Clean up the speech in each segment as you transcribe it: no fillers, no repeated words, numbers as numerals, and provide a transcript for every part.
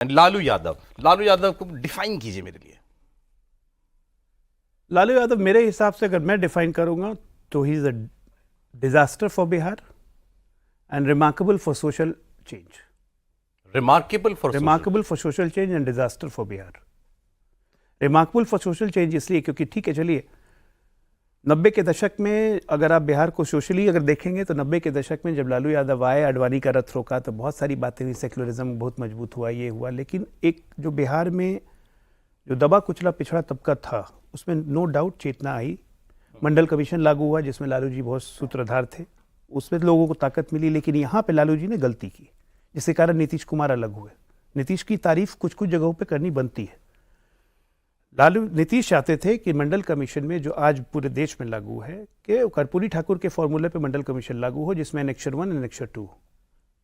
लालू यादव को डिफाइन कीजिए मेरे लिए। लालू यादव मेरे हिसाब से अगर मैं डिफाइन करूंगा तो he is a disaster for Bihar and remarkable for social change. Remarkable for social change and disaster for Bihar. Remarkable for social change इसलिए क्योंकि ठीक है, चलिए 90 के दशक में अगर आप बिहार को सोशली अगर देखेंगे तो 90 के दशक में जब लालू यादव आए, आडवाणी का रथ रोका, तो बहुत सारी बातें हुई, सेक्युलरिज्म बहुत मजबूत हुआ, ये हुआ। लेकिन एक जो बिहार में जो दबा कुचला पिछड़ा तबका था उसमें नो डाउट चेतना आई। मंडल कमीशन लागू हुआ जिसमें लालू जी बहुत सूत्रधार थे, उसमें लोगों को ताकत मिली। लेकिन यहाँ पे लालू जी ने गलती की जिसके कारण नीतीश कुमार अलग हुए। नीतीश की तारीफ कुछ कुछ जगहों पे करनी बनती है। नीतीश चाहते थे कि मंडल कमीशन में जो आज पूरे देश में लागू है कि कर्पूरी ठाकुर के फॉर्मूले पे मंडल कमीशन लागू हो, जिसमें एनेक्चर 1 एनेक्चर 2,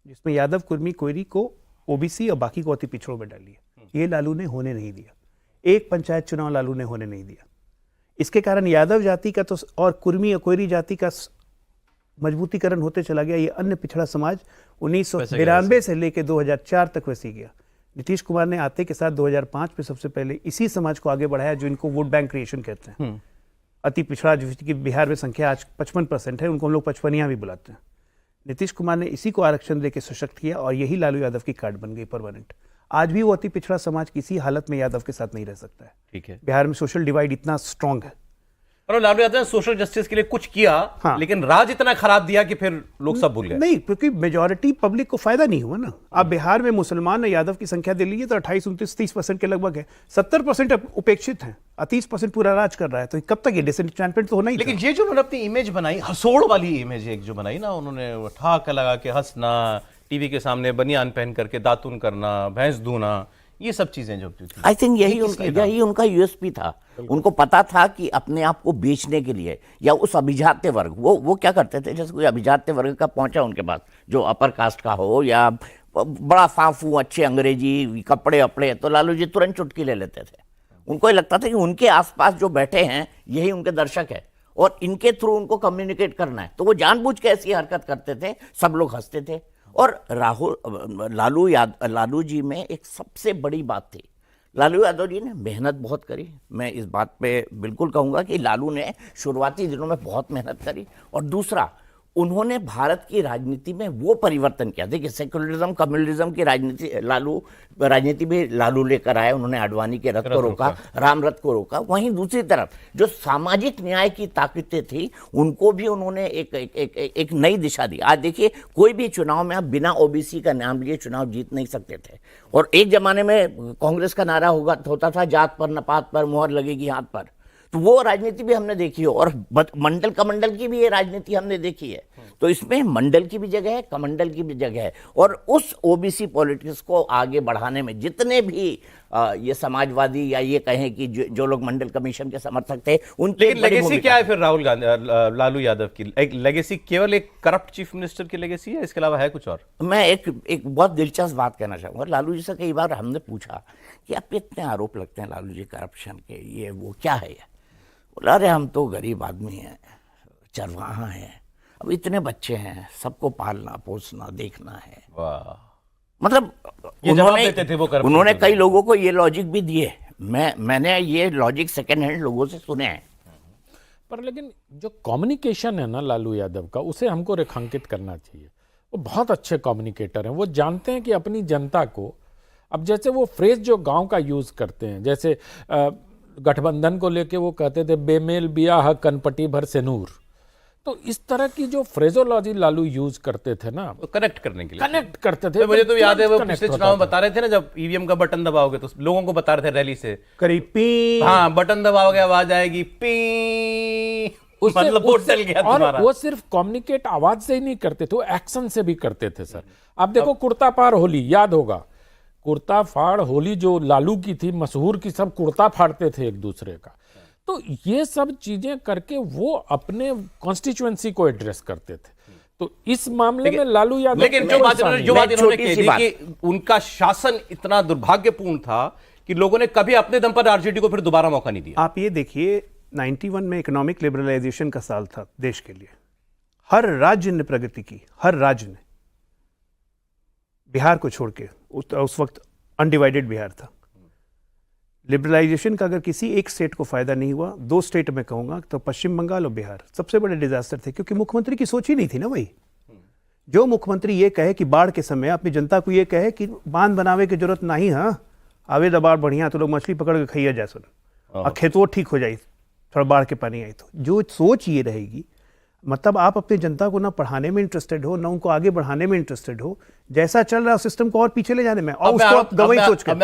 जिसमें यादव, कुर्मी, कोयरी को ओबीसी और बाकी को अति पिछड़ों में डालिए। ये लालू ने होने नहीं दिया। एक पंचायत चुनाव लालू ने होने नहीं दिया। इसके कारण यादव जाति का तो और कुर्मी और कोयरी जाति का मजबूतीकरण होते चला गया। ये अन्य पिछड़ा समाज 1992 से लेकर 2004 तक वैसी गया। नीतीश कुमार ने आते के साथ 2005 में सबसे पहले इसी समाज को आगे बढ़ाया जो इनको वोट बैंक क्रिएशन कहते हैं। अति पिछड़ा जिसकी बिहार में संख्या आज 55% है, उनको हम लोग पचपनिया भी बुलाते हैं। नीतीश कुमार ने इसी को आरक्षण देकर सशक्त किया और यही लालू यादव की कार्ड बन गई परमानेंट। आज भी वो अति पिछड़ा समाज किसी हालत में यादव के साथ नहीं रह सकता है। ठीक है, बिहार में सोशल डिवाइड इतना स्ट्रांग है। और लालू यादव ने सोशल जस्टिस के लिए कुछ किया, हाँ। लेकिन राज इतना खराब दिया कि फिर लोग सब भूल गए। नहीं, क्योंकि मेजॉरिटी पब्लिक को फायदा नहीं हुआ ना। आप बिहार में मुसलमान और यादव की संख्या दे लीजिए तो 28-29-30% के लगभग है। 70% उपेक्षित हैं, 30% पूरा राज कर रहा है। तो कब तक ये डिसएंचेंटमेंट तो होना ही। लेकिन ये जो उन्होंने अपनी इमेज बनाई, हसोड़ वाली इमेज एक जो बनाई ना उन्होंने, ठाक लगा के हंसना, टीवी के सामने बनियान पहन करके दातुन करना, भैंस धोना, ये सब चीजें जो थी, आई थिंक यही उनका यूएसपी था। उनको पता था कि अपने आप को बेचने के लिए या उस अभिजात्य वर्ग, वो क्या करते थे, जैसे कोई अभिजात्य वर्ग का पहुंचा उनके पास जो अपर कास्ट का हो या बड़ा फाफू अच्छे अंग्रेजी कपड़े अपड़े, तो लालू जी तुरंत चुटकी ले लेते थे। उनको ये लगता था कि उनके आसपास जो बैठे हैं यही उनके दर्शक है और इनके थ्रू उनको कम्युनिकेट करना है। तो वो जानबूझ के ऐसी हरकत करते थे, सब लोग हंसते थे। और लालू जी में एक सबसे बड़ी बात थी, लालू यादव जी ने मेहनत बहुत करी। मैं इस बात पे बिल्कुल कहूँगा कि लालू ने शुरुआती दिनों में बहुत मेहनत करी। और दूसरा, उन्होंने भारत की राजनीति में वो परिवर्तन किया। देखिए, सेक्युलरिज्म कम्युनलिज्म की राजनीति भी लालू लेकर आए। उन्होंने आडवाणी के रथ को रोका, राम रथ को रोका। वहीं दूसरी तरफ जो सामाजिक न्याय की ताकतें थी उनको भी उन्होंने एक नई दिशा दी। आज देखिए, कोई भी चुनाव में आप बिना ओबीसी का नाम लिए चुनाव जीत नहीं सकते थे। और एक जमाने में कांग्रेस का नारा होता था, जात पर नपात पर मोहर लगेगी हाथ पर। तो वो राजनीति भी हमने देखी है और मंडल कमंडल की भी ये राजनीति हमने देखी है। तो इसमें मंडल की भी जगह है, कमंडल की भी जगह है। और उस ओबीसी पॉलिटिक्स को आगे बढ़ाने में जितने भी ये समाजवादी या ये कहें कि जो लोग मंडल कमीशन के समर्थक थे, उनकी लेकिन लेगेसी क्या है फिर लालू यादव की? एक लेगेसी केवल एक करप्ट चीफ मिनिस्टर की लेगेसी है, इसके अलावा है कुछ और? मैं एक बहुत दिलचस्प बात कहना चाहूँगा। लालू जी से कई बार हमने पूछा कि आप इतने आरोप लगते हैं लालू जी करप्शन के, ये वो क्या है? बोला, अरे हम तो गरीब आदमी हैं, चरवाहा हैं, अब इतने बच्चे हैं, सबको पालना पोसना देखना है। वाह, मतलब उन्होंने कई लोगों को ये लॉजिक भी दिए। मैंने ये लॉजिक सेकंड हैंड लोगों से सुने हैं। पर लेकिन जो कम्युनिकेशन है ना लालू यादव का, उसे हमको रेखांकित करना चाहिए। वो बहुत अच्छे कम्युनिकेटर हैं। वो जानते हैं कि अपनी जनता को, अब जैसे वो फ्रेज जो गांव का यूज करते हैं, जैसे गठबंधन को लेके वो कहते थे बेमेल बियाह कनपटी भर से नूर। तो इस तरह की जो फ्रेजोलॉजी लालू यूज करते थे ना, कनेक्ट करने के लिए कनेक्ट करते थे। मुझे तो याद है वो पिछले चुनाव में बता रहे थे ना, जब ईवीएम का बटन दबाओगे तो लोगों को बता रहे थे रैली से करीब पी, हाँ बटन दबाओगे आवाज आएगी पी, मतलब वोट चल गया तुम्हारा। और वो सिर्फ कम्युनिकेट आवाज से ही नहीं करते थे, वो एक्शन से भी करते थे। सर आप देखो, कुर्ता पार होली याद होगा, कुर्ता फाड़ होली जो लालू की थी मशहूर की, सब कुर्ता फाड़ते थे एक दूसरे का। तो ये सब चीजें करके वो अपने कॉन्स्टिट्यूएंसी को एड्रेस करते थे। तो इस मामले में लालू यादव, लेकिन जो बात इन्होंने कही थी कि उनका शासन इतना दुर्भाग्यपूर्ण था कि लोगों ने कभी अपने दम पर आरजेडी को फिर दोबारा मौका नहीं दिया। आप ये देखिए, 91 में इकोनॉमिक लिबरलाइजेशन का साल था देश के लिए। हर राज्य ने प्रगति की, हर राज्य ने, बिहार को छोड़ के। उस वक्त अनडिवाइडेड बिहार था। लिबरलाइजेशन का अगर किसी एक स्टेट को फायदा नहीं हुआ, दो स्टेट में कहूंगा तो पश्चिम बंगाल और बिहार सबसे बड़े डिजास्टर थे, क्योंकि मुख्यमंत्री की सोच ही नहीं थी ना वही। जो मुख्यमंत्री ये कहे कि बाढ़ के समय अपनी जनता को ये कहे कि बांध बनावे की जरूरत नहीं, हाँ आवे तो बाढ़ बढ़िया तो लोग मछली पकड़ के खाइया जा सुन और खेतों ठीक हो जाए थोड़ा बाढ़ के पानी आई तो। जो सोच ये रहेगी, मतलब आप अपनी जनता को ना पढ़ाने में इंटरेस्टेड हो, ना उनको आगे बढ़ाने में इंटरेस्टेड हो, जैसा चल रहा है सिस्टम को और पीछे ले जाने में, और उसको आप गवाही सोच कर